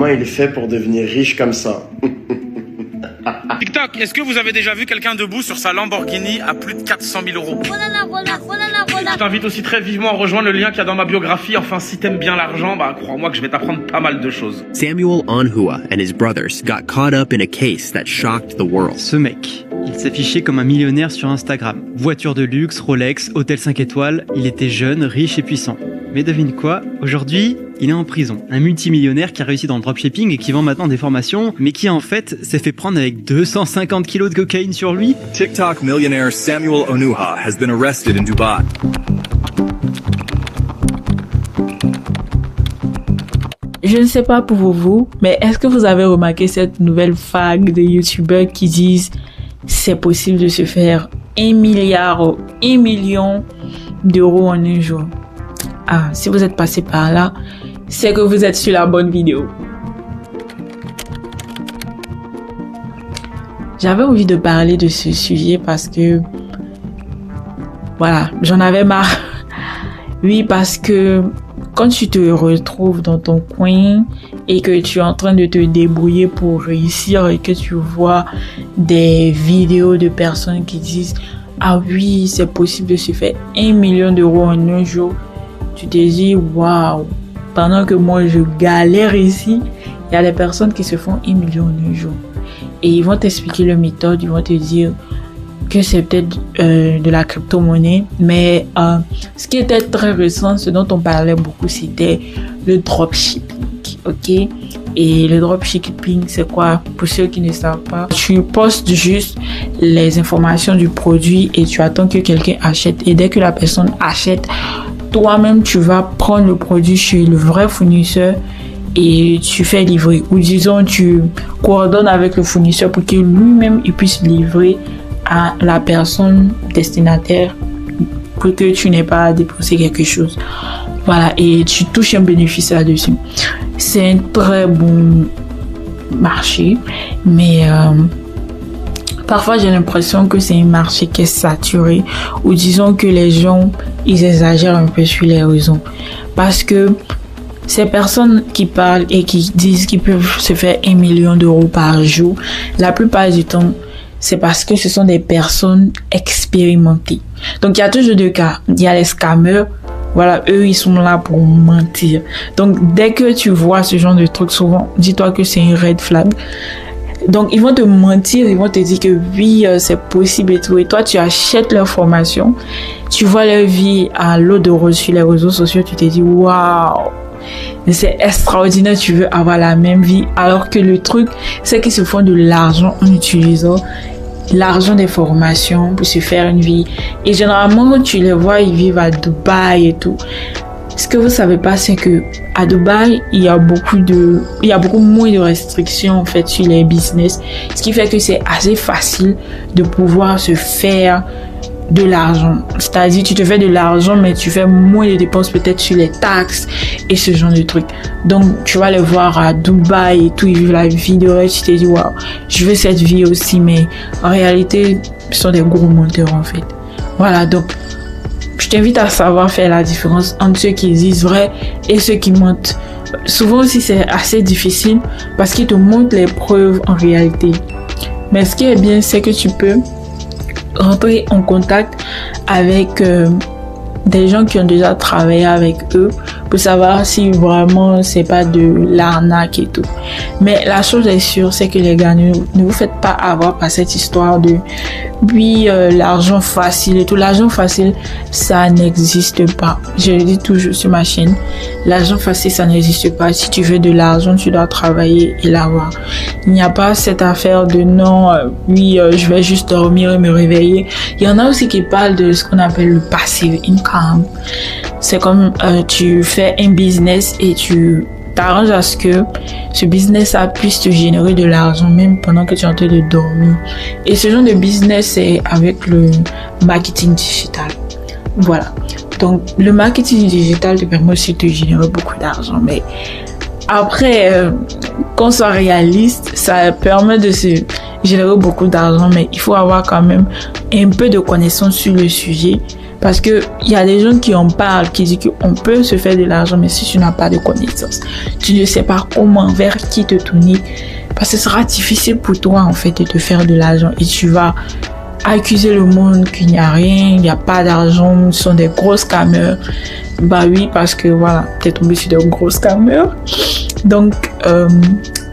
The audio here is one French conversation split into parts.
comment il fait pour devenir riche comme ça. TikTok, est-ce que vous avez déjà vu quelqu'un debout sur sa Lamborghini à plus de 400 000 euros? Je t'invite aussi très vivement à rejoindre le lien qu'il y a dans ma biographie. Enfin, si t'aimes bien l'argent, crois-moi que je vais t'apprendre pas mal de choses. Samuel Onhua and his brothers got caught up in a case that shocked the world. Ce mec, il s'affichait comme un millionnaire sur Instagram. Voiture de luxe, Rolex, hôtel 5 étoiles, il était jeune, riche et puissant. Mais devine quoi, aujourd'hui, il est en prison. Un multimillionnaire qui a réussi dans le dropshipping et qui vend maintenant des formations, mais qui en fait s'est fait prendre avec 250 kilos de cocaïne sur lui. TikTok millionaire Samuel Onhua has been arrested in Dubai. Je ne sais pas pour vous, mais est-ce que vous avez remarqué cette nouvelle vague de youtubeurs qui disent c'est possible de se faire 1 milliard, 1 million d'euros en un jour? Ah, si vous êtes passé par là, c'est que vous êtes sur la bonne vidéo. J'avais envie de parler de ce sujet parce que, voilà, j'en avais marre. Oui, parce que quand tu te retrouves dans ton coin et que tu es en train de te débrouiller pour réussir et que tu vois des vidéos de personnes qui disent « Ah oui, c'est possible de se faire 1 million d'euros en un jour », tu te dis, waouh, pendant que moi je galère ici, il y a des personnes qui se font 1 million en un jour. Et ils vont t'expliquer la méthode, ils vont te dire que c'est peut-être de la crypto-monnaie. Mais ce qui était très récent, ce dont on parlait beaucoup, c'était le dropshipping. Ok? Et le dropshipping, c'est quoi? Pour ceux qui ne savent pas, tu postes juste les informations du produit et tu attends que quelqu'un achète. Et dès que la personne achète, toi-même, tu vas prendre le produit chez le vrai fournisseur et tu fais livrer. Ou disons, tu coordonnes avec le fournisseur pour que lui-même il puisse livrer à la personne destinataire pour que tu n'aies pas à dépenser quelque chose. Voilà, et tu touches un bénéfice là-dessus. C'est un très bon marché, mais parfois j'ai l'impression que c'est un marché qui est saturé, ou disons que les gens ils exagèrent un peu sur les raisons, parce que ces personnes qui parlent et qui disent qu'ils peuvent se faire 1 million d'euros par jour, la plupart du temps c'est parce que ce sont des personnes expérimentées. Donc il y a toujours deux cas. Il y a les scammers, voilà, eux ils sont là pour mentir. Donc dès que tu vois ce genre de truc, souvent dis-toi que c'est une red flag. Donc ils vont te mentir, ils vont te dire que oui, c'est possible et tout, et toi tu achètes leur formation, tu vois leur vie à l'eau de rose sur les réseaux sociaux, tu te dis waouh, c'est extraordinaire, tu veux avoir la même vie, alors que le truc c'est qu'ils se font de l'argent en utilisant l'argent des formations pour se faire une vie. Et généralement quand tu les vois, ils vivent à Dubaï et tout. Ce que vous savez pas, c'est que à Dubaï, il y a beaucoup moins de restrictions en fait sur les business, ce qui fait que c'est assez facile de pouvoir se faire de l'argent. C'est-à-dire, tu te fais de l'argent, mais tu fais moins de dépenses peut-être sur les taxes et ce genre de trucs. Donc, tu vas les voir à Dubaï et tout, ils vivent la vie de rêve, tu te dis, waouh, je veux cette vie aussi, mais en réalité, ce sont des gros menteurs en fait. Voilà, donc, je t'invite à savoir faire la différence entre ceux qui disent vrai et ceux qui mentent. Souvent aussi, c'est assez difficile parce qu'ils te montrent les preuves en réalité. Mais ce qui est bien, c'est que tu peux rentrer en contact avec des gens qui ont déjà travaillé avec eux pour savoir si vraiment c'est pas de l'arnaque et tout. Mais la chose est sûre, c'est que les gars, ne vous faites pas avoir par cette histoire de oui, l'argent facile et tout. L'argent facile, ça n'existe pas. Je le dis toujours sur ma chaîne. L'argent facile, ça n'existe pas. Si tu veux de l'argent, tu dois travailler et l'avoir. Il n'y a pas cette affaire de non, oui, je vais juste dormir et me réveiller. Il y en a aussi qui parlent de ce qu'on appelle le passive income. C'est comme tu fais un business et tu t'arranges à ce que ce business-là puisse te générer de l'argent même pendant que tu es en train de dormir. Et ce genre de business, c'est avec le marketing digital. Voilà. Donc, le marketing digital te permet aussi de générer beaucoup d'argent. Mais après, qu'on soit réaliste, ça permet de se générer beaucoup d'argent. Mais il faut avoir quand même un peu de connaissances sur le sujet. Parce que il y a des gens qui en parlent, qui disent qu'on peut se faire de l'argent, mais si tu n'as pas de connaissances, tu ne sais pas comment, vers qui te tourner, parce que ce sera difficile pour toi en fait de te faire de l'argent et tu vas accuser le monde qu'il n'y a rien, il n'y a pas d'argent, ce sont des gros scammers. Bah oui, parce que voilà, t'es tombé sur des gros scammers. Donc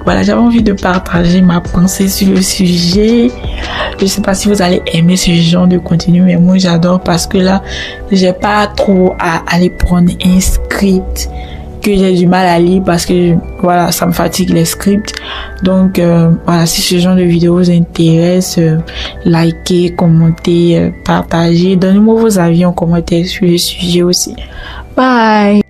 voilà, j'avais envie de partager ma pensée sur le sujet. Je sais pas si vous allez aimer ce genre de contenu, mais moi j'adore parce que là, j'ai pas trop à aller prendre un script que j'ai du mal à lire parce que voilà, ça me fatigue les scripts. Donc voilà, si ce genre de vidéo vous intéresse, likez, commentez, partagez, donnez-moi vos avis en commentaire sur le sujet aussi. Bye.